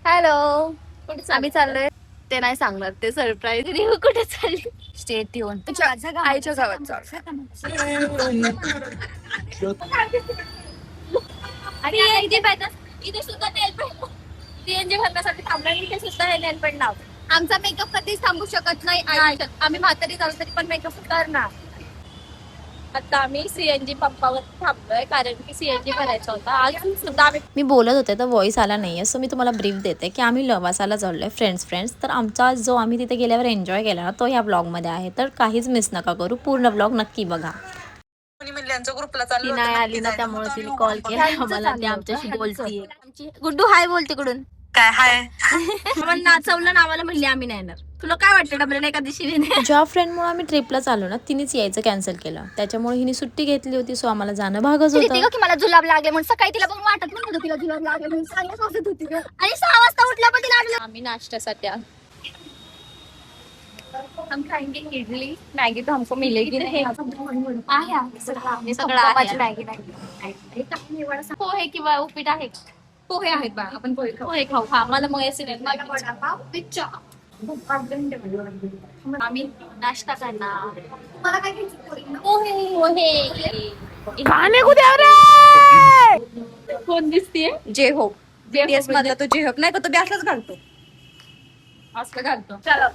Hello, आम्ही चाललोय ते नाही सांगणार, ते सरप्राईज. कुठे चालली? स्टेट येऊन आईच्या गावात इथे सुद्धा सीएनजी भरण्यासाठी थांबणार. इथे सुद्धा हे नेलपेंट लाव. आमचा मेकअप कधीच थांबू शकत नाही. आम्ही म्हातारी झालो तरी पण मेकअप करणार. आता आम्ही सीएनजी पंपावर थांबलोय कारण की सीएनजी भरायचा होता. आज सुद्धा आम्ही मी बोलत होते तर व्हॉइस आला नाही आहे, सो मी तुम्हाला ब्रीफ देते की आम्ही लवासाला चाललो आहे फ्रेंड्स. तर आमचा जो आम्ही तिथे गेल्यावर एन्जॉय केला ना तो ह्या ब्लॉगमध्ये आहे, तर काहीच मिस नका करू, पूर्ण ब्लॉग नक्की बघा. ती नाही आली ना त्यामुळे तिने कॉल केला आम्हाला. ती आमच्याशी बोलतीये. आमची गुड्डू हाय बोलते कडून. काय हाय आम्हाला नाचवलं ना, आम्हाला म्हणले आम्ही नाही येणार. तुला काय वाटतं डबल एका दिवशी? ज्या फ्रेंडमुळे आम्ही ट्रिपला चाललो ना तिनेच यायचं कॅन्सल केलं, त्याच्यामुळे हिने सुट्टी घेतली होती, सो आम्हाला जाणं भागच होतं. की मला जुलाब लागले म्हणून सकाळी तिला बघून वाटत नव्हतं तिला जुलाब लागले म्हणून सांगत वाटत होती का. आणि 6 वाजता उठल्या पण तिला आठवलं. आम्ही नाश्त्यासाठी हम खाएंगे इडली मैगी तो हमको मिलेगी नहीं. सगळं आहे मॅगी नाही. पोहे किंवा उपीट आहे. पोहे आहेत बा, आपण पोहे खाऊ. हा मला मग आम्ही नाश्ता करणार. मला काय कोण दिसतीये? J Hope. जेएस मधला तो जे होप नाही का, तो बॅसलाच घालतो. असं घालतो. चला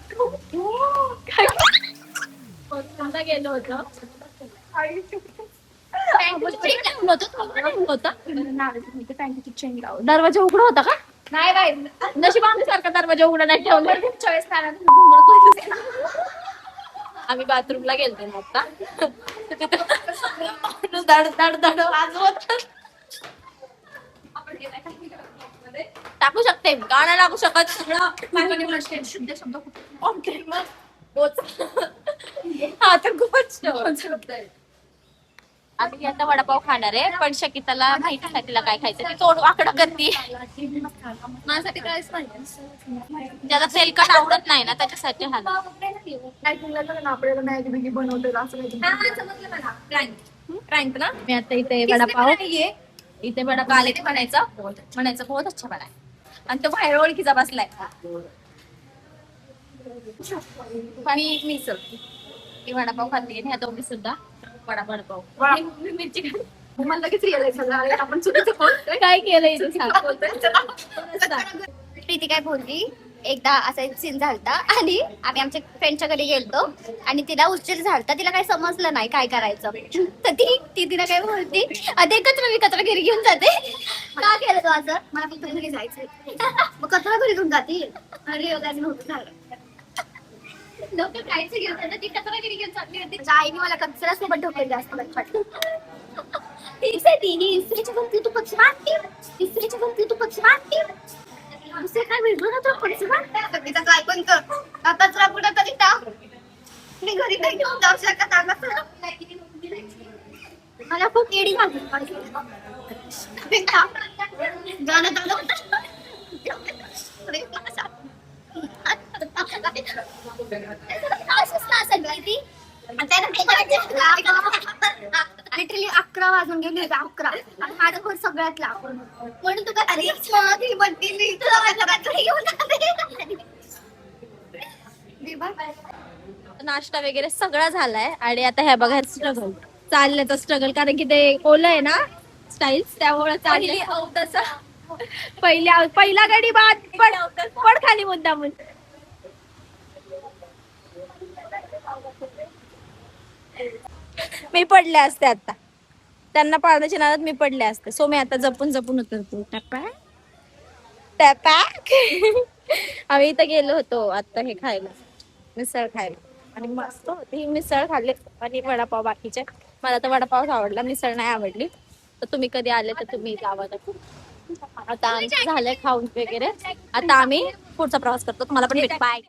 गेलो होतो. दरवाजा उघडा होता का? नाही बाई, नशीब आमच्यासारखा दरवाजा उघडा नाही ठेवला. आम्ही बाथरूमला गेलतो ना आता. धड धड वाजवत टाकू शकते, गाणं लागू शकत. सगळं शुद्ध शब्द हा तर खूपच. आम्ही आता वडापाव खाणार आहे, पण शकिताला माहिती आहे तिला काय खायचं. ती तोड वाकडं करते. माझ्यासाठी काहीच नाही. ज्याला तेलकट आवडत नाही ना त्याच्यासाठी फ्रँक ना. मी आता इथे वडापाव इथे वडापाव आले ते म्हणायचं बहुत अच्छा बना. आणि तो बाहेर ओळखीचा बसलाय. आणि मिसळ ती वडापाव खाते. ह्या दोघी सुद्धा वडापाव मिरची मला लगेच रिअलाइज झालं आपण चुकीचं काय केलंय. प्रीती काय बोलली, एकदा असा एक सीन झालता आणि आम्ही आमच्या फ्रेंडच्या घरी गेलतो आणि तिला उशीर झालता. तिला काही समजलं नाही काय करायचं, तर ती तिला काय बोलती, अरे कचरा घरी घेऊन जाते. का केलं तू असं? मला फक्त घरी जायचं. मग कचरा घरी घेऊन जाते. अरे नव्हतं झालं. लोक खायचं घेऊन जातात, ती कचरा घरी घेऊन चालली होती. आईने मला कचरा सोबत ढोकले जास्त इस्त्रीच्या गमती तू कचरा आणते. इस्त्रीच्या गमती तू कचरा आणते. दुसरे काय भेटलो ना तो कचरा काय पण कर कचरा कुठं तरी टाक. मी घरी काही घेऊन जाऊ शकत. मला खूप एडी झाली. गाणं लिटरली 11 वाजून गेले. 11 आणि माझं घर सगळ्यात लांब म्हणून तू काय नाश्ता वगैरे सगळं झालाय आणि आता ह्या बघा स्ट्रगल चाललंय. तर स्ट्रगल कारण की ते ओलं आहे ना स्टाईल्स, त्यामुळे चालली. पहिला गडी बाद पण खाली मुद्दामून. मी पडले असते आता, त्यांना पाळण्याच्या नादात मी पडले असते. सो मी आता जपून उतरतो. टॅपॅक आम्ही इथं गेलो होतो आता हे खायला, मिसळ खायला, आणि मस्त होती. मिसळ खाल्ली आणि वडापाव बाकीचे. मला तर वडापावच आवडला, मिसळ नाही आवडली. तर तुम्ही कधी आले तर तुम्ही जावा. आता आमचं झालंय खाऊन वगैरे. आता आम्ही पुढचा प्रवास करतो. तुम्हाला पण भेट. बाय.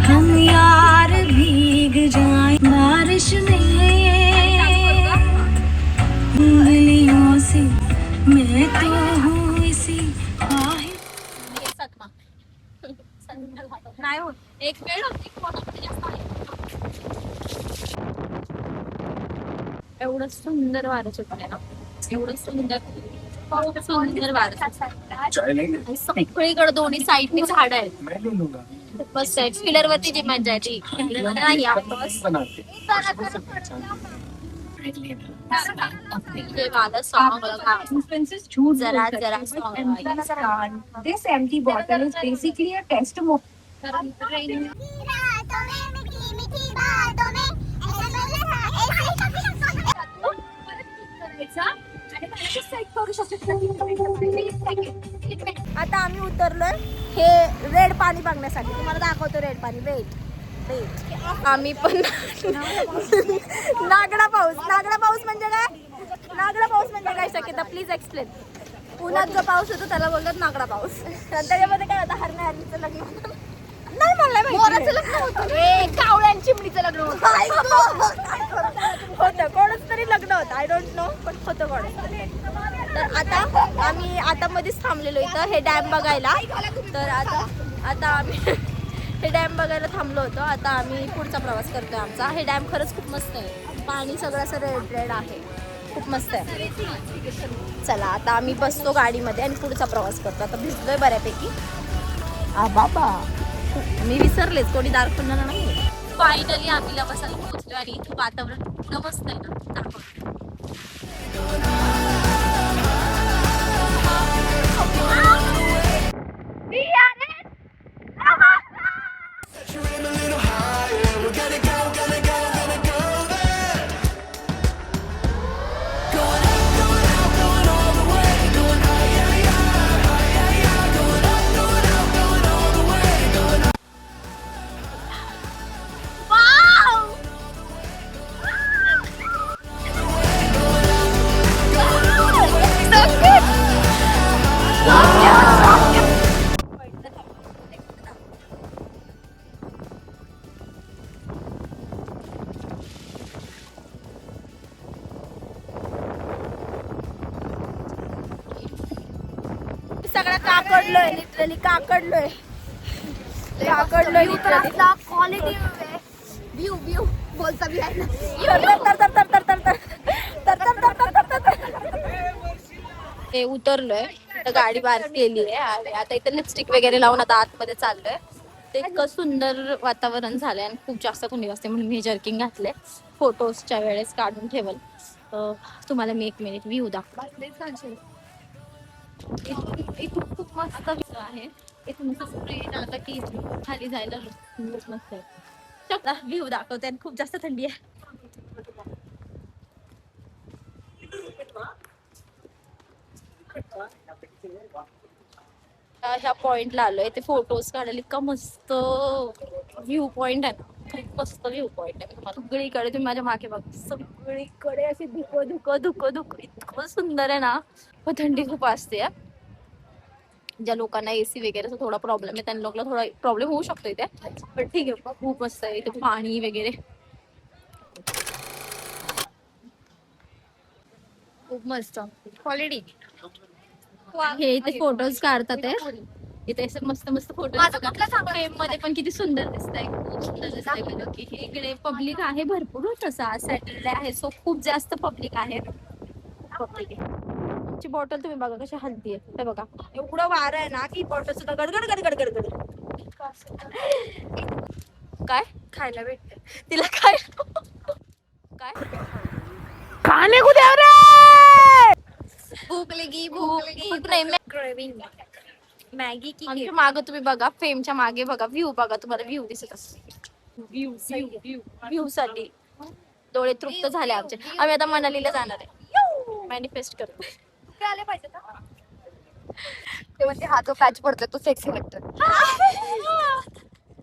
हम यार भीग जाए बारिश में, उंगलियों से मैं तो हूँ इसी नाही होत. एक वेळ होती एवढं सुंदर वारं सुटलंय ना, एवढं सुंदर सुंदर वारं सुटलंय. सगळीकडे दोन्ही साईडनी झाड आहेत. बस आहे फिलर वरती जी मजा आहे ती नाही बस. DJ वाला song लगा. जरा जरा song लगा. This empty bottle is basically a testimony. आता आम्ही उतरलोय हे रेड पाणी बघण्यासाठी. तुम्हाला दाखवतो रेड पाणी. Wait wait. आम्ही पण नागडा पाऊस. नागडा पाऊस म्हणजे काय? नागडा पाऊस म्हणजे काय शक्यता प्लीज एक्सप्लेन. पुण्यात जो पाऊस होतो त्याला बोलतात नागडा पाऊस. त्याच्यामध्ये काय होतं हरण्या हरणीचं लग्न नाही मला मोराचं लग्न होतं. कावळ्या चिमणीचं लग्न होतं कोणच तरी लग्न होतं. आय डोंट नो पण होतं कोणच तरी. तर आता आम्ही आता मध्येच थांबलेलो इथं हे डॅम बघायला. तर आता आम्ही हे डॅम बघायला थांबलो होतो. आता आम्ही पुढचा प्रवास करतोय आमचा. हे डॅम खरंच खूप मस्त आहे. पाणी सगळं असं रेड रेड आहे. खूप मस्त आहे. चला आता आम्ही बसतो गाडीमध्ये आणि पुढचा प्रवास करतो. आता भिजलोय बऱ्यापैकी. बाबा मी विसरलेच कोणी दार खुलणार नाही. फायनली आम्ही लवासाला पोहोचलो आणि इथं वातावरण पूर्ण मस्त आहे ना. दाखव. सगळं काकडलोय लिटरली काकडलोय लिटरली. क्वालिटी व्ह्यू व्ह्यू बोलता बी आहे ते उतरलोय तर गाडी बाहेर केली आहे आणि आता इथे लिपस्टिक वगैरे लावून आता आतमध्ये चाललोय. ते इतकं सुंदर वातावरण झालंय आणि खूप जास्त थंडी वाजते म्हणून मी जर्किंग घातले. फोटोजच्या वेळेस काढून ठेवल. तुम्हाला मी 1 मिनिट व्ह्यू दाखवते. इथून खूप मस्त व्ह्यू आहे. इथून ट्रेन आला की खाली जायला मस्त आहे. व्ह्यू दाखवते आणि खूप जास्त थंडी आहे. ह्या पॉइंटला आलोय ते फोटोज काढायला. इतका मस्त व्ह्यू पॉइंट आहे. खूप मस्त व्ह्यू पॉइंट आहे. सगळीकडे तुम्ही माझ्या मागे बघा सगळीकडे असे धुकं धुकं धुकं धुकं इतकं सुंदर आहे ना. पण थंडी खूप असते. ज्या लोकांना एसी वगैरेचा थोडा प्रॉब्लेम आहे त्यांना लोकांना थोडा प्रॉब्लेम होऊ शकतो इथे. पण ठीक आहे खूप मस्त आहे इथे पाणी वगैरे खूप मस्त क्वालिटी. हे इथे फोटोज काढतात आहे. इथे असे मस्त मस्त फोटो मध्ये पण किती सुंदर दिसतंय. खूप सुंदर दिसतंय बघा की इकडे पब्लिक आहे भरपूर. तसा सॅटरडे आहे सो खूप जास्त पब्लिक आहे. पब्लिक आहे. ची बॉटल तुम्ही बघा कशी हलतीये. हे बघा एवढं वारं आहे ना की बॉटल सुद्धा गडगड गडगड गडगड. काय खायला भेटते तिला काय काय खाने को दे रे. भूक लगी भूक नाही. क्रेविंग मॅगी की आमच्या मागे तुम्ही बघा फेमच्या मागे बघा व्ह्यू बघा. तुम्हाला व्ह्यू दिसत असेल. व्ह्यू साठी डोळे तृप्त झाले आमचे. आम्ही आता मनालीला जाणार आहे. मॅनिफेस्ट करतो. आले पाहिजे ते म्हणजे हा जो पॅच पडतो तो सेक्सी वाटतो.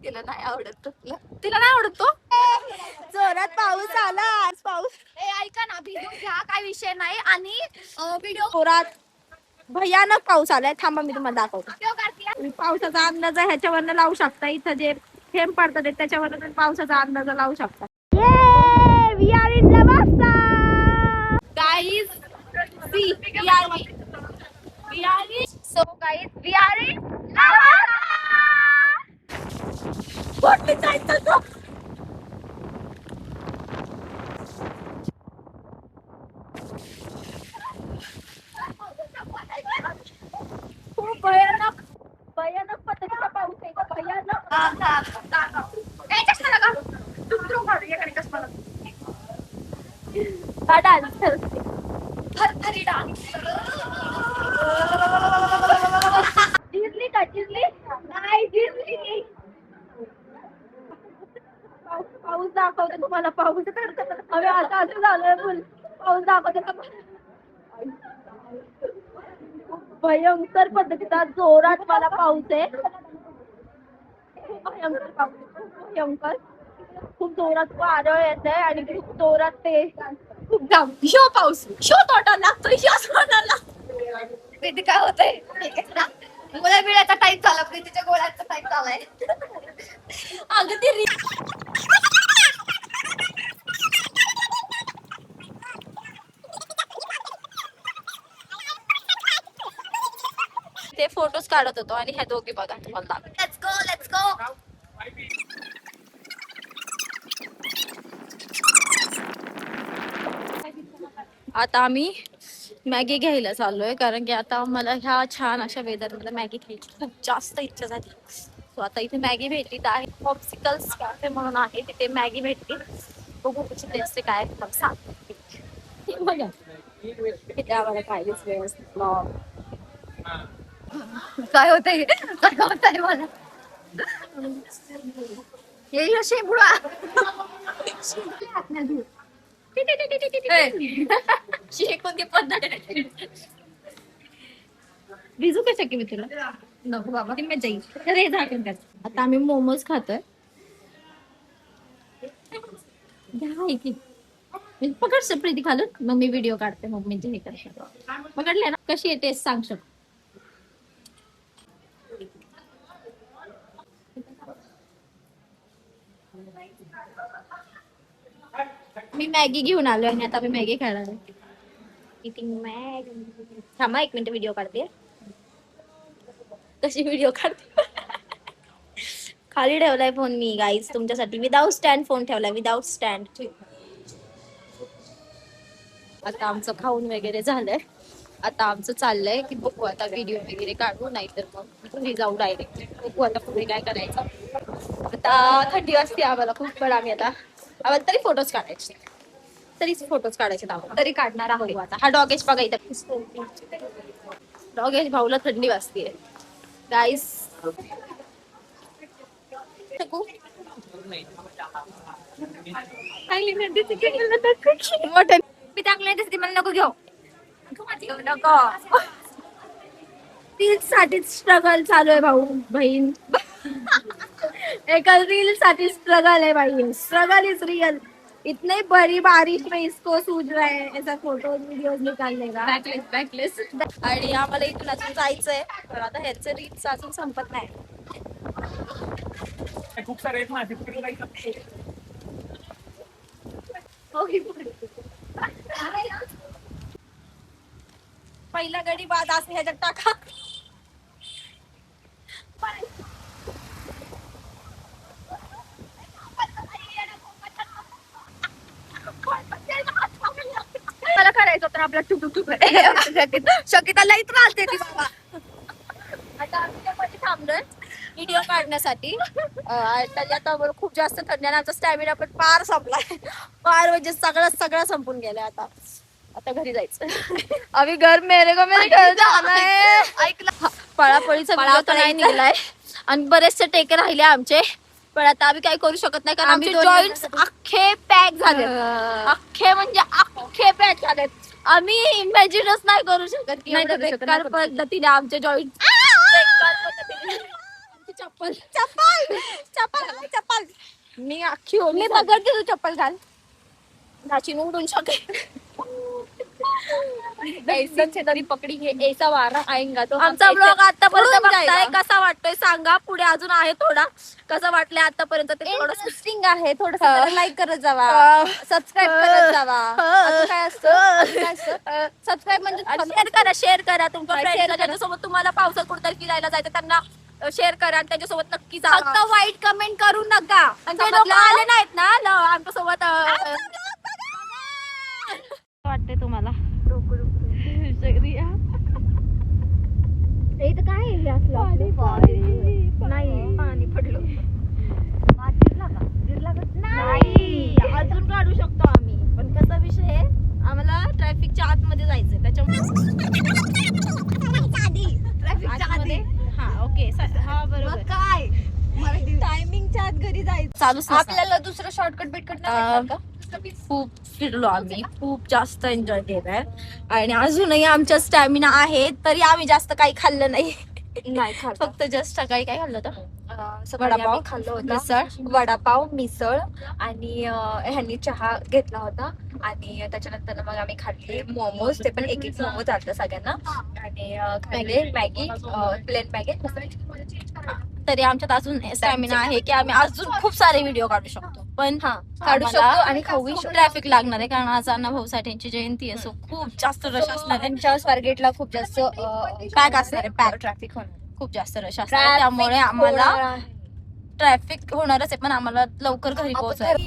तिला नाही आवडत. तिला नाही आवडत तो. जोरात पाऊस आला. पाऊस ऐका ना व्हिडिओ घ्या काय विषय नाही. आणि व्हिडिओ जोरात भयानक पाऊस आलाय. थांबा मी तुम्हाला दाखवतो. पावसाचा अंदाज ह्याच्यावरनं लावू शकता. इथं जे थेंब पडतात त्याच्यावरनं तुम्ही पावसाचा अंदाज लावू शकता. We are in Lavasa. Guys, see, we are in. So guys, we are in Lavasa. कुठे जायचं तो? खूप भयानक भयानक पद्धतीचा पाऊस आहे भयानक. हा डान्स करते. जिंकली का जिंकली नाही जिंकली. पाऊस दाखवते तुम्हाला पाऊस आम्ही आता असं झालोय फुल पाऊस दाखवते का भयंकर पद्धतीचा जोरात मला पाऊस आहे. खूप भयंकर पाऊस भयंकर खूप जोरात वारं येत आहे आणि खूप जोरात ते खूप शो पाऊस शो तोटा लागतोय शो तोटा लागतोय. प्रीती काय होतंय गोळ्या बिळ्याचा टाइम झाला प्रीतीच्या गोळ्याचा टाइम झालाय. अगं ते ते फोटोज काढत होतो आणि ह्या दोघी बघा तुम्हाला दाखवते. Let's go let's go. आता आम्ही मॅगी घ्यायला चाललोय कारण की आता मला ह्या छान अशा वेदर मध्ये मॅगी खायची खूप जास्त इच्छा झाली. सो आता इथे मॅगी भेटली आहे पॉप्सिकल्स कॅफे म्हणून आहे तिथे मॅगी भेटली. बघू कशी टेस्ट काय मग सांग बघा तिथे आम्हाला काहीच व्यवस्थित काय होतंय काय होतंय मला हे शेंबुडा कोणती पद्धत भिजू कशा की मी तुला नको बाबा मी जाईल तर हे झाकण कर. आता आम्ही मोमोज खातोय. पकड प्रीती खालून मग मी व्हिडिओ काढते मग मी हे करते. पकडले ना कशी आहे टेस्ट सांग शकतो. मी मॅगी घेऊन आलोय आणि आता मी मॅगी खाणार आहे. थांबा एक मिनिट व्हिडिओ काढते. कशी व्हिडिओ काढते खाली ठेवलाय फोन मी गाईज तुमच्यासाठी विदाउट स्टँड फोन ठेवलाय विदाउट स्टँड. आता आमचं खाऊन वगैरे झालंय. आता आमचं चाललंय की बघू आता व्हिडिओ वगैरे काढू नाहीतर मग घरी जाऊ डायरेक्ट. बघू आता पुढे काय करायचं. आता थंडी वाजते आम्हाला खूप पण आम्ही आता आम्हाला तरी फोटोज काढायचे तरीच फोटोज काढायचे आम्हाला तरी काढणार आहोत. आता हा डॉगेश बघा इथं डॉगेश भाऊला थंडी वाजते गाईस. मी चांगले दिसते मला नको घेऊ नको. रील साठी स्ट्रगल चालू आहे भाऊ बहीण. एका रील साठी स्ट्रगल है भाई स्ट्रगल इज रियल. इतने बड़ी बारिश में इसको सूझ रहा है ऐसा फोटो व्हिडिओज निकालने का. बॅकलेस आणि आम्हाला इथून अजून जायचंय पण आता ह्याचं रील्स अजून संपत नाही. खूप सारे आहेत ना तिकडे जायचं. पहिला गडी बाद असं ह्याच्यात टाका. मला करायचं होतं आपला टुक शकिता लई त्रास देते बाबा. आता आम्ही त्यामध्ये थांबलोय व्हिडिओ काढण्यासाठी. आता खूप जास्त थंडी आणि आमचा स्टॅमिना पण पार संपलाय. पार म्हणजे सगळं संपून गेलंय. आता घरी जायचं. अभि घर मेरे घर जाना है. ऐकलं पळापळीचा व्हिडिओ तर नाही निघालाय आणि बरेचसे टेके राहिले आमचे पण आता आम्ही काही करू शकत नाही कारण आमचे जॉईंट्स अख्खे पॅक झाले. अख्खे म्हणजे अख्खे पॅक झालेत. आम्ही इमॅजिनच नाही करू शकत की एवढ्या बेकार पद्धतीने आमचे जॉईंट चप्पल चप्पल चप्पल चप्पल मी अख्खी मी बघते तू चप्पल घाल नाचीन उडून शकेल. तरी पकडी हे ऐसा वारा आएगा तो आमचा ब्लॉग आतापर्यंत बघताय कसा वाटतोय सांगा. पुढे अजून आहे थोडा कसं वाटलंय आतापर्यंत ते थोडं इंटरेस्टिंग आहे. थोडं लाईक करत जावा सबस्क्राईब करत जावा. अजून काय असतं सबस्क्राईब म्हणजे शेअर करा तुमच्या फ्रेंड्सला ज्याच्यासोबत तुम्हाला पावसात कुठेतरी फिरायला जायचं त्यांना शेअर करा आणि त्याच्यासोबत नक्की जा. फक्त वाईट कमेंट करू नका. आणि ते लोक आले नाहीत ना आमच्या सोबत वाटतंय तुम्हाला? इथं काय आहे हे असलं? नाही पाणी पडलं. नाही. अजून काढू शकतो आम्ही, पण कसा विषय आहे, आम्हाला ट्रॅफिकच्या आतमध्ये जायचंय त्याच्यामुळे आतमध्ये. हा ओके हा बरोबर. काय टायमिंगच्या आत घरी जायचं चालूच आपल्याला दुसरं शॉर्टकट बिटकट खूप फिरलो आम्ही, खूप जास्त एन्जॉय केलाय आणि अजूनही आमचा स्टॅमिना आहे, तरी आम्ही जास्त काही खाल्लं नाही. फक्त जस्ट सकाळी काय खाल्लं होतं? वडापाव खाल्लं होतं, वडापाव मिसळ आणि ह्यांनी चहा घेतला होता आणि त्याच्यानंतर मग आम्ही खाल्ले मोमोज. ते पण एक एक मोमोज आलतं सगळ्यांना आणि खाल्ले मॅगी, प्लेन मॅगी. तरी आमच्यात अजून स्टॅमिना आहे की आम्ही अजून खूप सारे व्हिडिओ काढू शकतो, पण काढू शकतो आणि खाऊ शकतो. ट्रॅफिक लागणार आहे कारण आज अण्णा भाऊ साठेंची जयंती आहे, सो खूप जास्त रश असणार आहे. त्यांच्या स्वारगेटला खूप जास्त पॅक असणार आहे, पॅक ट्रॅफिक होणार, खूप जास्त रश असणार आहे, त्यामुळे आम्हाला ट्रॅफिक होणारच आहे, पण आम्हाला लवकर घरी पोहोचायचं.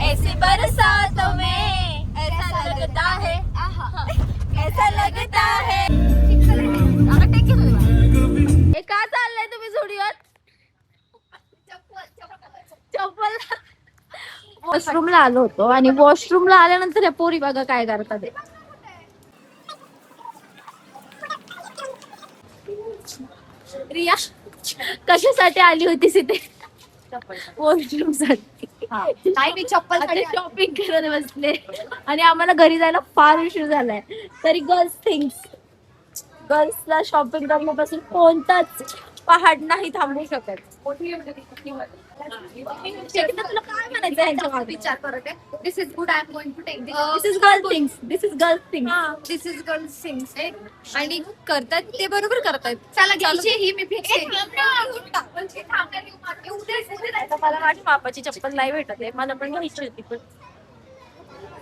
ऐसी बरसातों में ऐसा लगता है, ऐसा लगता है. हे का चाललंय तुम्ही झुडिओत? चप्पल. वॉशरूमला आलो होतो आणि वॉशरूमला आल्यानंतर या पोरी बघा काय करतात. रिया कशासाठी आली होतीस इथे? वॉशरूम साठी. नाही मी चप्पल शॉपिंग करत बसले आणि आम्हाला घरी जायला फार उशीर झालाय, तरी गर्ल्सला शॉपिंग करण्यापासून कोणताच पहाड नाही थांबू शकत. तुला काय म्हणायचं यांच्या मागे? विचार करत आहे. This is good, I am going to take this is girl things, this is girl things. This is girl things आणि करतात ते बरोबर करतात. चला घ्यायची ही मी फिक्स आता मला माझ्या मापाची चप्पल नाही भेटत आहे, मला पण घ्यायची होती, पण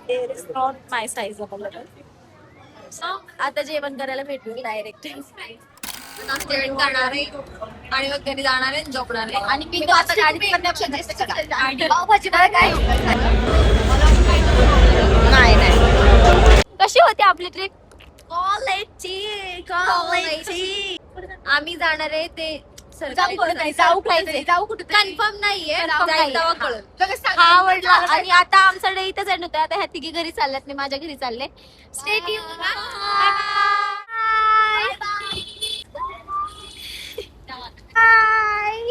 there is not my size available. आता जेवण करायला भेटू डायरेक्ट. जेवण करणार आहे आणि मग घरी जाणार आहे, झोपणार आहे. आणि मी आता गाडीत पावभाजी मला काय नाही. कशी होती आपली ट्रिप? कॉलेजची आम्ही जाणार आहे ते जाऊ खायचे. कन्फर्म नाहीये, हा आवडला. आणि आता आमचा डे इथेच एंड होतोय. आता ह्या तिघी घरी चालल्यात, मी माझ्या घरी चालले. Stay tune. बाय.